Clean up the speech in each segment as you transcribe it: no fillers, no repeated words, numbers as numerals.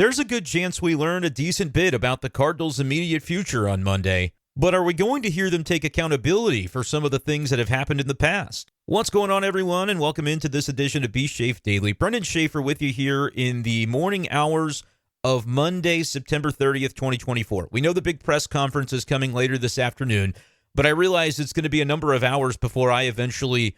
There's a good chance we learn a decent bit about the Cardinals' immediate future on Monday, but are we going to hear them take accountability for some of the things that have happened in the past? What's going on, everyone, and welcome into this edition of b-schaeff Daily. Brenden Schaeffer with you here in the morning hours of Monday, September 30th, 2024. We know the big press conference is coming later this afternoon, but I realize it's going to be a number of hours before I eventually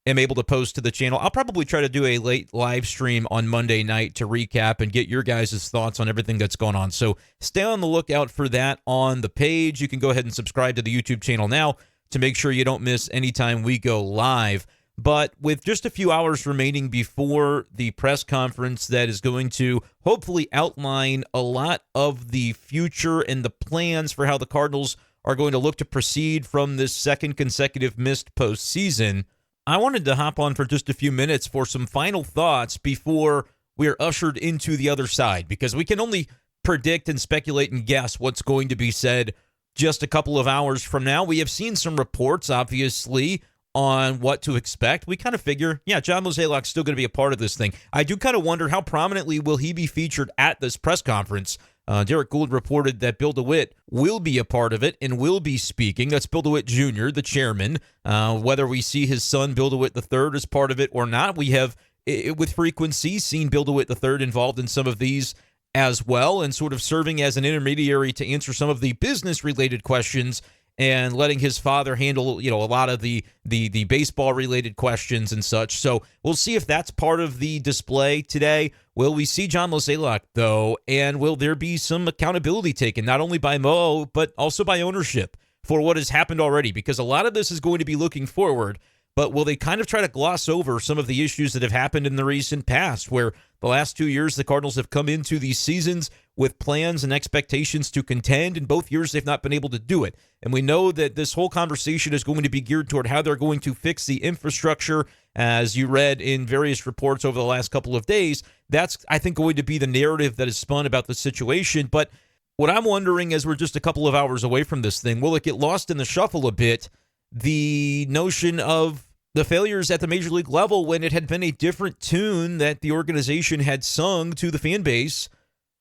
am able to post to the channel. I'll probably try to do a late live stream on Monday night to recap and get your guys' thoughts on everything that's going on. So stay on the lookout for that on the page. You can go ahead and subscribe to the YouTube channel now to make sure you don't miss any time we go live. But with just a few hours remaining before the press conference that is going to hopefully outline a lot of the future and the plans for how the Cardinals are going to look to proceed from this second consecutive missed postseason, I wanted to hop on for just a few minutes for some final thoughts before we're ushered into the other side, because we can only predict and speculate and guess what's going to be said just a couple of hours from now. We have seen some reports, obviously, on what to expect. We kind of figure, yeah, John Mozeliak's still going to be a part of this thing. I do kind of wonder how prominently will he be featured at this press conference. Derek Gould reported that Bill DeWitt will be a part of it and will be speaking. That's Bill DeWitt Jr., the chairman. Whether we see his son, Bill DeWitt III, as part of it or not, we have, with frequency, seen Bill DeWitt III involved in some of these as well, and sort of serving as an intermediary to answer some of the business-related questions and letting his father handle, a lot of the baseball-related questions and such. So we'll see if that's part of the display today. Will we see John Mozeliak, though, and will there be some accountability taken, not only by Mo, but also by ownership for what has happened already? Because a lot of this is going to be looking forward, but will they kind of try to gloss over some of the issues that have happened in the recent past, where the last 2 years the Cardinals have come into these seasons with plans and expectations to contend, and both years they've not been able to do it. And we know that this whole conversation is going to be geared toward how they're going to fix the infrastructure, as you read in various reports over the last couple of days. That's, I think, going to be the narrative that is spun about the situation. But what I'm wondering, as we're just a couple of hours away from this thing, will it get lost in the shuffle a bit, the notion of the failures at the major league level, when it had been a different tune that the organization had sung to the fan base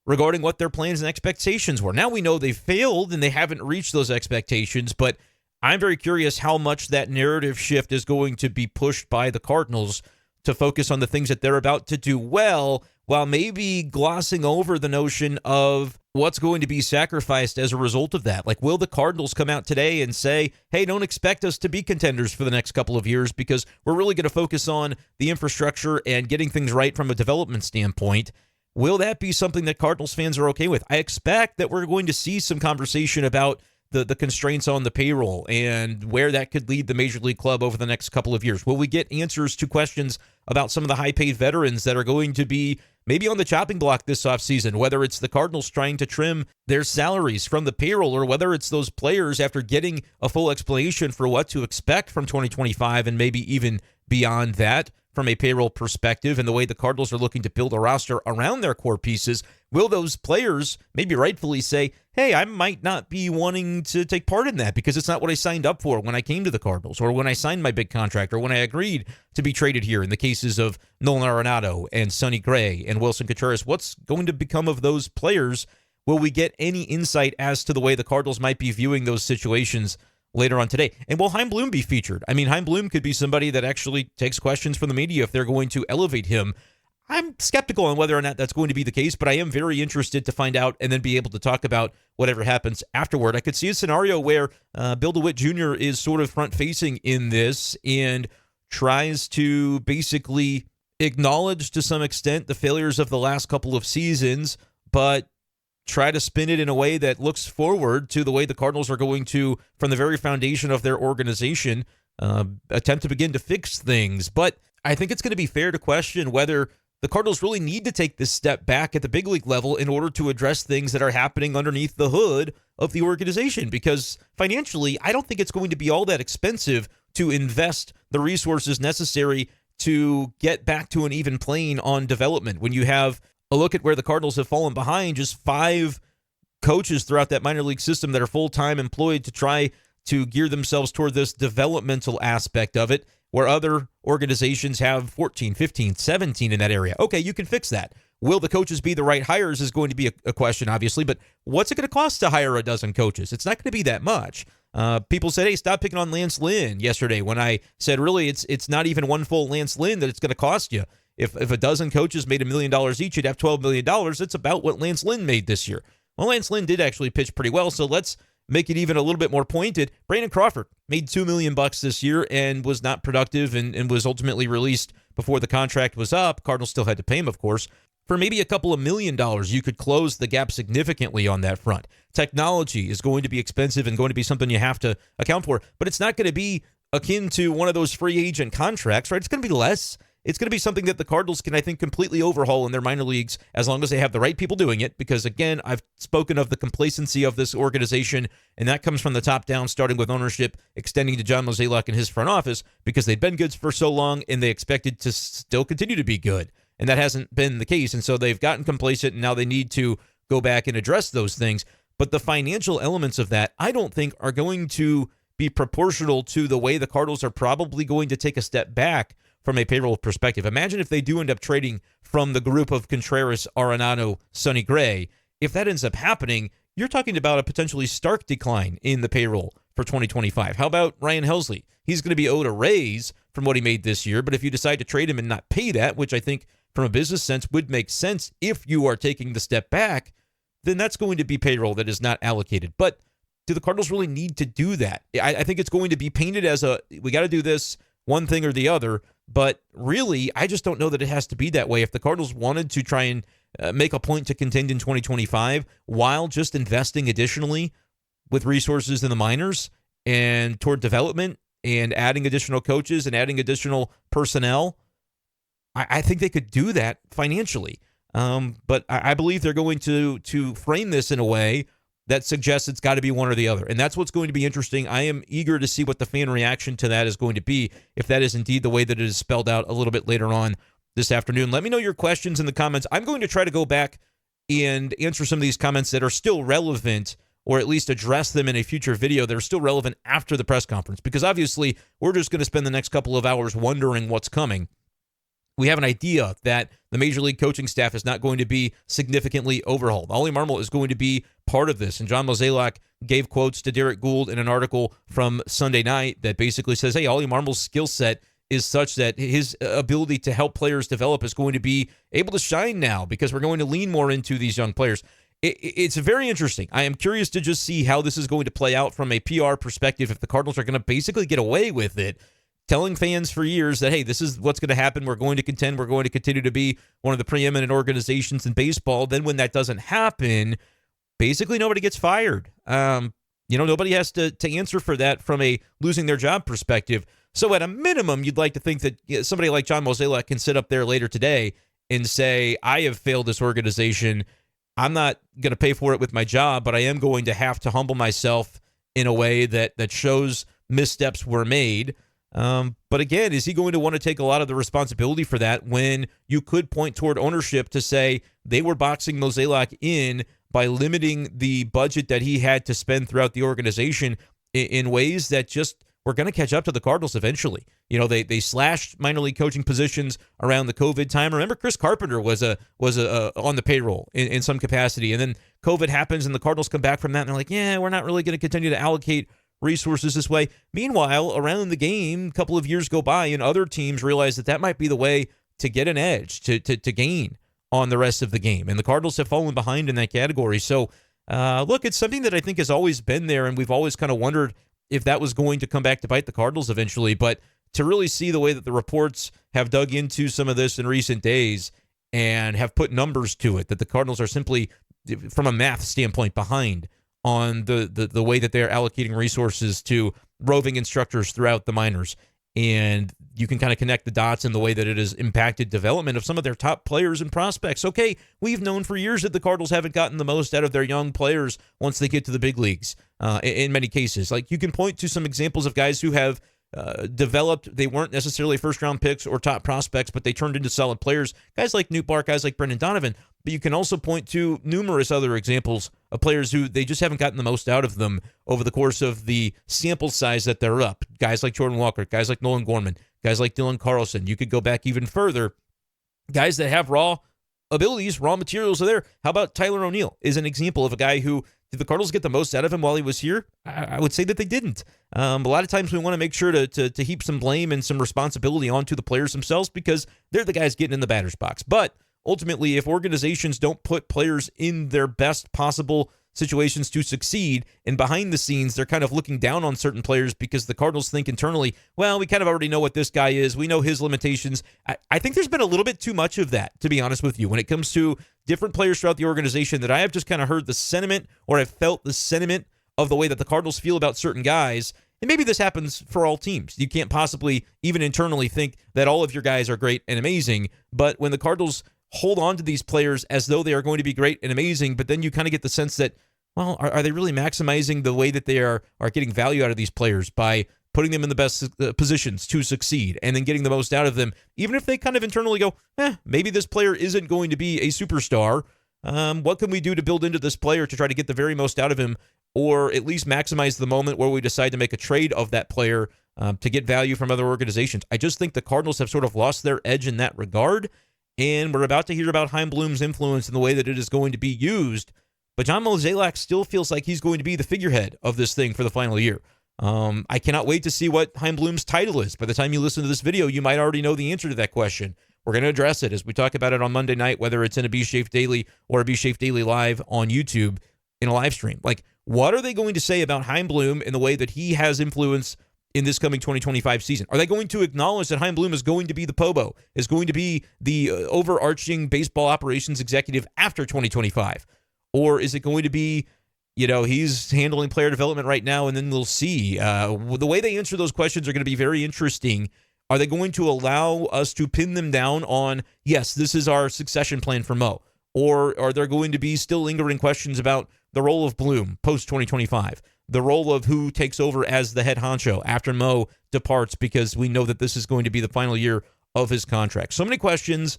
regarding what their plans and expectations were? Now we know they failed and they haven't reached those expectations, but I'm very curious how much that narrative shift is going to be pushed by the Cardinals to focus on the things that they're about to do well, while maybe glossing over the notion of what's going to be sacrificed as a result of that. Like, will the Cardinals come out today and say, hey, don't expect us to be contenders for the next couple of years because we're really going to focus on the infrastructure and getting things right from a development standpoint? Will that be something that Cardinals fans are okay with? I expect that we're going to see some conversation about the constraints on the payroll and where that could lead the Major League Club over the next couple of years. Will we get answers to questions about some of the high-paid veterans that are going to be maybe on the chopping block this offseason, whether it's the Cardinals trying to trim their salaries from the payroll, or whether it's those players, after getting a full explanation for what to expect from 2025 and maybe even beyond that from a payroll perspective, and the way the Cardinals are looking to build a roster around their core pieces, will those players maybe rightfully say, hey, I might not be wanting to take part in that because it's not what I signed up for when I came to the Cardinals, or when I signed my big contract, or when I agreed to be traded here, in the cases of Nolan Arenado and Sonny Gray and Wilson Contreras? What's going to become of those players? Will we get any insight as to the way the Cardinals might be viewing those situations later on today? And will Chaim Bloom be featured? I mean, Chaim Bloom could be somebody that actually takes questions from the media if they're going to elevate him. I'm skeptical on whether or not that's going to be the case, but I am very interested to find out and then be able to talk about whatever happens afterward. I could see a scenario where Bill DeWitt Jr. is sort of front-facing in this and tries to basically acknowledge to some extent the failures of the last couple of seasons, but try to spin it in a way that looks forward to the way the Cardinals are going to, from the very foundation of their organization, attempt to begin to fix things. But I think it's going to be fair to question whether the Cardinals really need to take this step back at the big league level in order to address things that are happening underneath the hood of the organization. Because financially, I don't think it's going to be all that expensive to invest the resources necessary to get back to an even plane on development. When you have a look at where the Cardinals have fallen behind, just 5 coaches throughout that minor league system that are full-time employed to try to gear themselves toward this developmental aspect of it, where other organizations have 14, 15, 17 in that area. Okay, you can fix that. Will the coaches be the right hires is going to be a question, obviously, but what's it going to cost to hire a dozen coaches? It's not going to be that much. People said, hey, stop picking on Lance Lynn yesterday when I said, really, it's not even one full Lance Lynn that it's going to cost you. If a dozen coaches made $1 million each, you'd have $12 million. That's about what Lance Lynn made this year. Well, Lance Lynn did actually pitch pretty well, so let's make it even a little bit more pointed. Brandon Crawford made $2 million this year and was not productive and was ultimately released before the contract was up. Cardinals still had to pay him, of course. For maybe a couple of $1 million, you could close the gap significantly on that front. Technology is going to be expensive and going to be something you have to account for, but it's not going to be akin to one of those free agent contracts, right? It's going to be less. It's going to be something that the Cardinals can, I think, completely overhaul in their minor leagues as long as they have the right people doing it. Because, again, I've spoken of the complacency of this organization, and that comes from the top down, starting with ownership, extending to John Mozeliak and his front office, because they'd been good for so long, and they expected to still continue to be good. And that hasn't been the case. And so they've gotten complacent, and now they need to go back and address those things. But the financial elements of that, I don't think, are going to be proportional to the way the Cardinals are probably going to take a step back from a payroll perspective. Imagine if they do end up trading from the group of Contreras, Arenado, Sonny Gray. If that ends up happening, you're talking about a potentially stark decline in the payroll for 2025. How about Ryan Helsley? He's going to be owed a raise from what he made this year, but if you decide to trade him and not pay that, which I think from a business sense would make sense if you are taking the step back, then that's going to be payroll that is not allocated. But do the Cardinals really need to do that? I think it's going to be painted as we got to do this one thing or the other, but really, I just don't know that it has to be that way. If the Cardinals wanted to try and make a point to contend in 2025 while just investing additionally with resources in the minors and toward development and adding additional coaches and adding additional personnel, I think they could do that financially. But I believe they're going to frame this in a way that suggests it's got to be one or the other. And that's what's going to be interesting. I am eager to see what the fan reaction to that is going to be, if that is indeed the way that it is spelled out a little bit later on this afternoon. Let me know your questions in the comments. I'm going to try to go back and answer some of these comments that are still relevant, or at least address them in a future video that are still relevant after the press conference, because obviously we're just going to spend the next couple of hours wondering what's coming. We have an idea that the Major League coaching staff is not going to be significantly overhauled. Ollie Marmol is going to be part of this, and John Mozeliak gave quotes to Derek Gould in an article from Sunday night that basically says, hey, Ollie Marmol's skill set is such that his ability to help players develop is going to be able to shine now because we're going to lean more into these young players. It's very interesting. I am curious to just see how this is going to play out from a PR perspective, if the Cardinals are going to basically get away with it, telling fans for years that, hey, this is what's going to happen. We're going to contend. We're going to continue to be one of the preeminent organizations in baseball. Then when that doesn't happen, basically nobody gets fired. Nobody has to answer for that from a losing their job perspective. So at a minimum, you'd like to think that somebody like John Mozeliak can sit up there later today and say, I have failed this organization. I'm not going to pay for it with my job, but I am going to have to humble myself in a way that shows missteps were made. But again, is he going to want to take a lot of the responsibility for that when you could point toward ownership to say they were boxing Mozeliak in by limiting the budget that he had to spend throughout the organization in ways that just were going to catch up to the Cardinals eventually? They slashed minor league coaching positions around the COVID time. Remember, Chris Carpenter was on the payroll in some capacity, and then COVID happens and the Cardinals come back from that and they're like, yeah, we're not really going to continue to allocate resources this way. Meanwhile, around the game, a couple of years go by and other teams realize that might be the way to get an edge, to gain on the rest of the game. And the Cardinals have fallen behind in that category. So, look, it's something that I think has always been there, and we've always kind of wondered if that was going to come back to bite the Cardinals eventually. But to really see the way that the reports have dug into some of this in recent days and have put numbers to it, that the Cardinals are simply, from a math standpoint, behind on the way that they're allocating resources to roving instructors throughout the minors. And you can kind of connect the dots in the way that it has impacted development of some of their top players and prospects. Okay, we've known for years that the Cardinals haven't gotten the most out of their young players once they get to the big leagues, in many cases. Like, you can point to some examples of guys who have developed. They weren't necessarily first-round picks or top prospects, but they turned into solid players. Guys like Newt Bark, guys like Brendan Donovan. But you can also point to numerous other examples of players who they just haven't gotten the most out of them over the course of the sample size that they're up. Guys like Jordan Walker, guys like Nolan Gorman, guys like Dylan Carlson. You could go back even further. Guys that have raw abilities, raw materials are there. How about Tyler O'Neill is an example of a guy who, did the Cardinals get the most out of him while he was here? I would say that they didn't. A lot of times we want to make sure to heap some blame and some responsibility onto the players themselves because they're the guys getting in the batter's box. But ultimately, if organizations don't put players in their best possible situations to succeed, and behind the scenes, they're kind of looking down on certain players because the Cardinals think internally, well, we kind of already know what this guy is. We know his limitations. I think there's been a little bit too much of that, to be honest with you, when it comes to different players throughout the organization that I have just kind of heard the sentiment or have felt the sentiment of the way that the Cardinals feel about certain guys. And maybe this happens for all teams. You can't possibly even internally think that all of your guys are great and amazing, but when the Cardinals hold on to these players as though they are going to be great and amazing, but then you kind of get the sense that, well, are they really maximizing the way that they are getting value out of these players by putting them in the best positions to succeed and then getting the most out of them, even if they kind of internally go, maybe this player isn't going to be a superstar. What can we do to build into this player to try to get the very most out of him, or at least maximize the moment where we decide to make a trade of that player to get value from other organizations? I just think the Cardinals have sort of lost their edge in that regard. And we're about to hear about Chaim Bloom's influence and the way that it is going to be used. But John Mozeliak still feels like he's going to be the figurehead of this thing for the final year. I cannot wait to see what Chaim Bloom's title is. By the time you listen to this video, you might already know the answer to that question. We're going to address it as we talk about it on Monday night, whether it's in a B-Schaeff Daily or a B-Schaeff Daily Live on YouTube in a live stream. Like, what are they going to say about Chaim Bloom in the way that he has influence in this coming 2025 season? Are they going to acknowledge that Chaim Bloom is going to be the POBO, is going to be the overarching baseball operations executive after 2025? Or is it going to be, he's handling player development right now, and then we'll see? The way they answer those questions are going to be very interesting. Are they going to allow us to pin them down on, yes, this is our succession plan for Mo? Or are there going to be still lingering questions about the role of Bloom post-2025? The role of who takes over as the head honcho after Mo departs, because we know that this is going to be the final year of his contract. So many questions.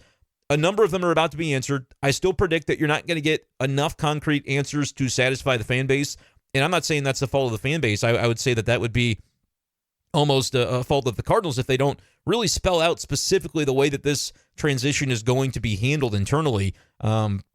A number of them are about to be answered. I still predict that you're not going to get enough concrete answers to satisfy the fan base. And I'm not saying that's the fault of the fan base. I would say that would be almost a fault of the Cardinals if they don't really spell out specifically the way that this transition is going to be handled internally.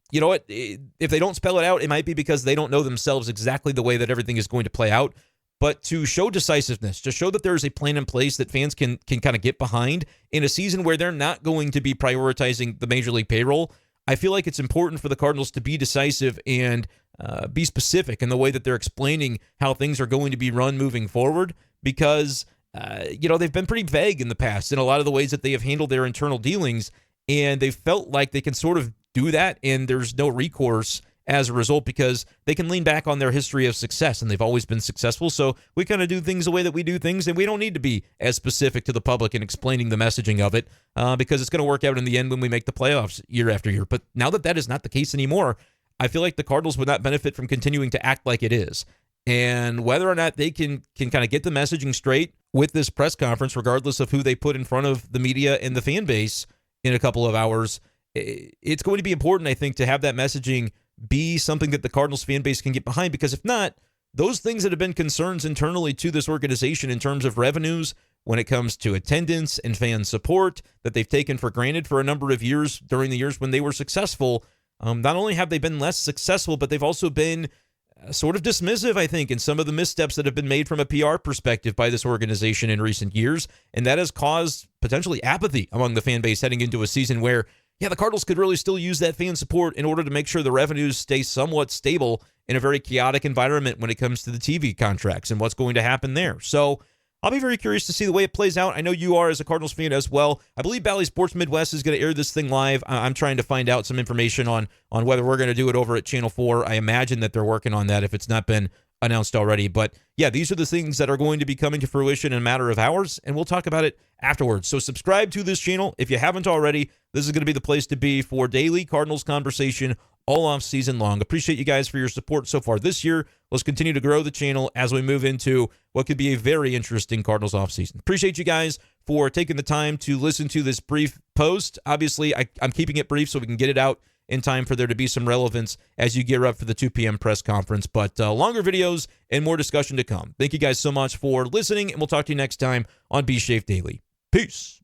You know what? If they don't spell it out, it might be because they don't know themselves exactly the way that everything is going to play out. But to show decisiveness, to show that there is a plan in place that fans can kind of get behind in a season where they're not going to be prioritizing the Major League payroll, I feel like it's important for the Cardinals to be decisive and be specific in the way that they're explaining how things are going to be run moving forward, because they've been pretty vague in the past in a lot of the ways that they have handled their internal dealings, and they felt like they can sort of do that and there's no recourse as a result because they can lean back on their history of success, and they've always been successful. So we kind of do things the way that we do things, and we don't need to be as specific to the public in explaining the messaging of it because it's going to work out in the end when we make the playoffs year after year. But now that that is not the case anymore, I feel like the Cardinals would not benefit from continuing to act like it is. And whether or not they can kind of get the messaging straight with this press conference, regardless of who they put in front of the media and the fan base in a couple of hours, it's going to be important, I think, to have that messaging be something that the Cardinals fan base can get behind, because if not, those things that have been concerns internally to this organization in terms of revenues, when it comes to attendance and fan support that they've taken for granted for a number of years during the years when they were successful, not only have they been less successful, but they've also been sort of dismissive, I think, in some of the missteps that have been made from a PR perspective by this organization in recent years, and that has caused potentially apathy among the fan base heading into a season where, yeah, the Cardinals could really still use that fan support in order to make sure the revenues stay somewhat stable in a very chaotic environment when it comes to the TV contracts and what's going to happen there. So I'll be very curious to see the way it plays out. I know you are as a Cardinals fan as well. I believe Bally Sports Midwest is going to air this thing live. I'm trying to find out some information on whether we're going to do it over at Channel 4. I imagine that they're working on that if it's not been announced already. But yeah, these are the things that are going to be coming to fruition in a matter of hours, and we'll talk about it afterwards. So subscribe to this channel if you haven't already. This is going to be the place to be for daily Cardinals conversation all off season long. Appreciate you guys for your support so far this year. Let's continue to grow the channel as we move into what could be a very interesting Cardinals offseason. Appreciate you guys for taking the time to listen to this brief post. Obviously, I'm keeping it brief so we can get it out in time for there to be some relevance as you gear up for the 2 p.m. press conference. But longer videos and more discussion to come. Thank you guys so much for listening, and we'll talk to you next time on B-Schaeff Daily. Peace.